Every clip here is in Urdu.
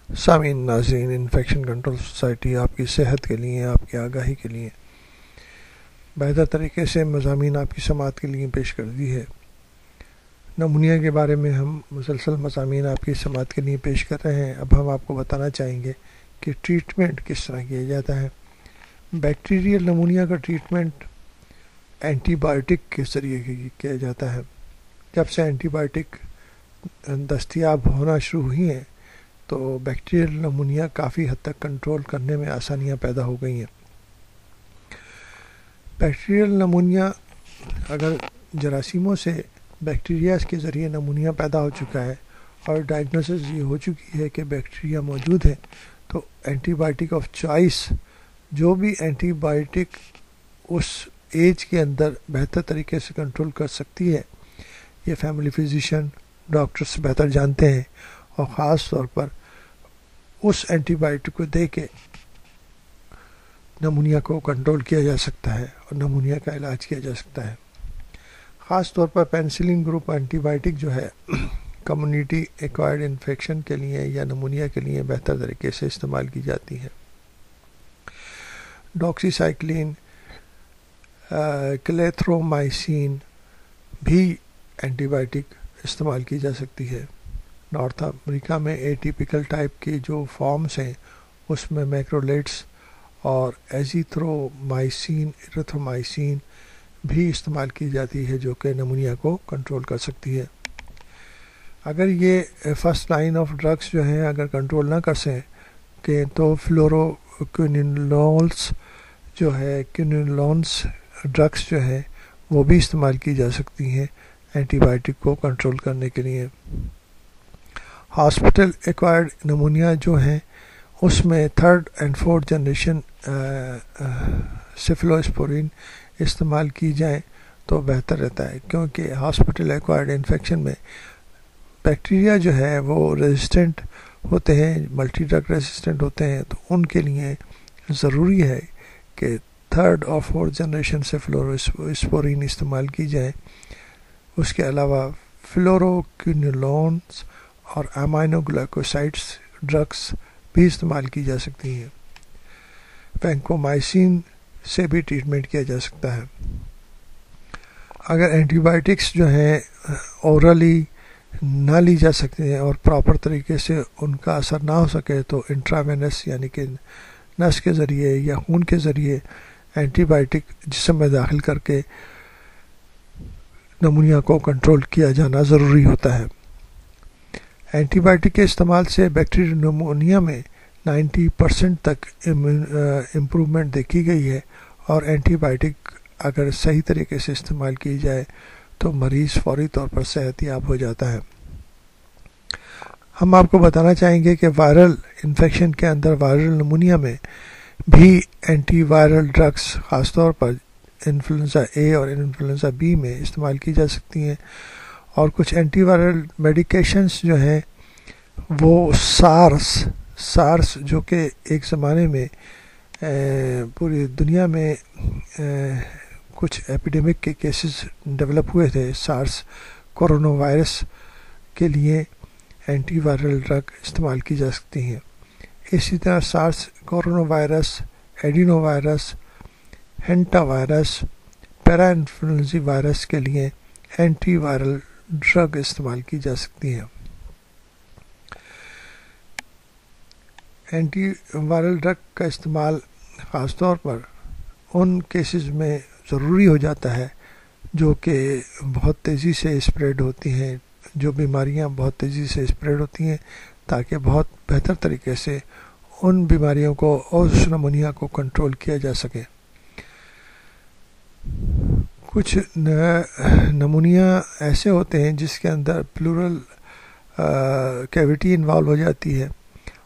سامعین ناظرین، انفیکشن کنٹرول سوسائٹی آپ کی صحت کے لیے، آپ کی آگاہی کے لیے بہتر طریقے سے مضامین آپ کی سماعت کے لیے پیش کر دی ہے۔ نمونیا کے بارے میں ہم مسلسل مضامین آپ کی سماعت کے لیے پیش کر رہے ہیں۔ اب ہم آپ کو بتانا چاہیں گے کہ ٹریٹمنٹ کس طرح کیا جاتا ہے۔ بیکٹیریل نمونیا کا ٹریٹمنٹ اینٹی بائیوٹک کے ذریعے کیا جاتا ہے۔ جب سے اینٹی بائیوٹک دستیاب ہونا شروع ہوئی ہیں تو بیکٹیریل نمونیا کافی حد تک کنٹرول کرنے میں آسانیاں پیدا ہو گئی ہیں۔ بیکٹیریل نمونیا، اگر جراثیموں سے بیکٹیریاز کے ذریعے نمونیا پیدا ہو چکا ہے اور ڈائگنوسس یہ ہو چکی ہے کہ بیکٹیریا موجود ہے، تو اینٹی بائیوٹک آف چوائس، جو بھی اینٹی بائیوٹک اس ایج کے اندر بہتر طریقے سے کنٹرول کر سکتی ہے، یہ فیملی فزیشین ڈاکٹرز بہتر جانتے ہیں، اور خاص طور پر اس اینٹی بائیوٹک کو دے کے نمونیا کو کنٹرول کیا جا سکتا ہے اور نمونیا کا علاج کیا جا سکتا ہے۔ خاص طور پر پینسلین گروپ اینٹی بائیوٹک جو ہے کمیونٹی ایکوائرڈ انفیکشن کے لیے یا نمونیا کے لیے بہتر طریقے سے استعمال کی جاتی ہے۔ ڈاکسی سائیکلین، کلیتھرومائسین بھی اینٹی بائیوٹک استعمال کی جا سکتی ہے۔ نارتھ امریکہ میں ایٹیپیکل ٹائپ کے جو فارمز ہیں اس میں میکرولیٹس اور ایزیتھرومائسین، ایریتھرومائسین بھی استعمال کی جاتی ہے، جو کہ نمونیا کو کنٹرول کر سکتی ہے۔ اگر یہ فرسٹ لائن آف ڈرگس جو ہیں اگر کنٹرول نہ کر سکیں تو فلوروکوینولز جو ہے، کینولونز ڈرگس جو ہیں وہ بھی استعمال کی جا سکتی ہیں اینٹی بائیوٹک کو کنٹرول کرنے کے لیے۔ ہاسپٹل ایکوائرڈ نمونیا جو ہیں اس میں تھرڈ اینڈ فورتھ جنریشن سیفلوسپورین استعمال کی جائیں تو بہتر رہتا ہے، کیونکہ ہاسپٹل ایکوائرڈ انفیکشن میں بیکٹیریا جو ہے وہ ریزسٹنٹ ہوتے ہیں، ملٹی ڈرگ ریزسٹنٹ ہوتے ہیں، تو ان کے لیے ضروری ہے کہ تھرڈ اور فورتھ جنریشن سیفلوسپورین استعمال کی جائیں۔ اس کے علاوہ فلوروکوینولونز اور امائنو گلائکوسائڈس ڈرگس بھی استعمال کی جا سکتی ہیں۔ وینکومائسین سے بھی ٹریٹمنٹ کیا جا سکتا ہے۔ اگر اینٹی بائیوٹکس جو ہیں اورلی نہ لی جا سکتے ہیں اور پراپر طریقے سے ان کا اثر نہ ہو سکے تو انٹراوینس یعنی کہ نس کے ذریعے یا خون کے ذریعے اینٹی بائیوٹک جسم میں داخل کر کے نمونیا کو کنٹرول کیا جانا ضروری ہوتا ہے۔ اینٹی بائیوٹک کے استعمال سے بیکٹیریل نمونیا میں 90% تک امپرومنٹ دیکھی گئی ہے، اور اینٹی بائیوٹک اگر صحیح طریقے سے استعمال کی جائے تو مریض فوری طور پر صحت یاب ہو جاتا ہے۔ ہم آپ کو بتانا چاہیں گے کہ وائرل انفیکشن کے اندر وائرل نمونیا میں بھی اینٹی وائرل ڈرگس خاص طور پر انفلوئنزا اے اور انفلوئنزا بی میں استعمال کی جا سکتی ہیں، اور کچھ اینٹی وائرل میڈیکیشنز جو ہیں وہ سارس جو کہ ایک زمانے میں پوری دنیا میں کچھ ایپیڈیمک کے کیسز ڈیولپ ہوئے تھے، سارس کورونا وائرس کے لیے اینٹی وائرل ڈرگ استعمال کی جا سکتی ہیں۔ اسی طرح سارس کورونا وائرس، ایڈینو وائرس، ہینٹا وائرس، پیرا انفلوئنزی وائرس کے لیے اینٹی وائرل ڈرگ استعمال کی جا سکتی ہیں۔ اینٹی وائرل ڈرگ کا استعمال خاص طور پر ان کیسز میں ضروری ہو جاتا ہے جو کہ بہت تیزی سے اسپریڈ ہوتی ہیں، جو بیماریاں بہت تیزی سے اسپریڈ ہوتی ہیں، تاکہ بہت بہتر طریقے سے ان بیماریوں کو اور اس نمونیا کو کنٹرول کیا جا سکے۔ کچھ نمونیا ایسے ہوتے ہیں جس کے اندر پلورل کیویٹی انوالو ہو جاتی ہے،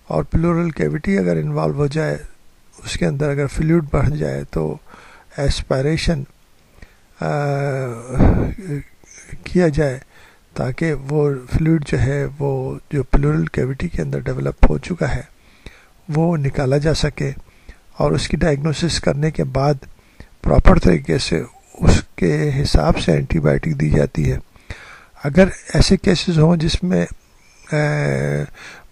اور پلورل کیویٹی اگر انوالو ہو جائے، اس کے اندر اگر فلوئڈ بڑھ جائے تو ایسپائریشن کیا جائے تاکہ وہ فلوئڈ جو ہے وہ جو پلورل کیویٹی کے اندر ڈیولپ ہو چکا ہے وہ نکالا جا سکے، اور اس کی ڈائگنوسس کرنے کے بعد پراپر طریقے سے اس کے حساب سے اینٹی بائیوٹک دی جاتی ہے۔ اگر ایسے کیسز ہوں جس میں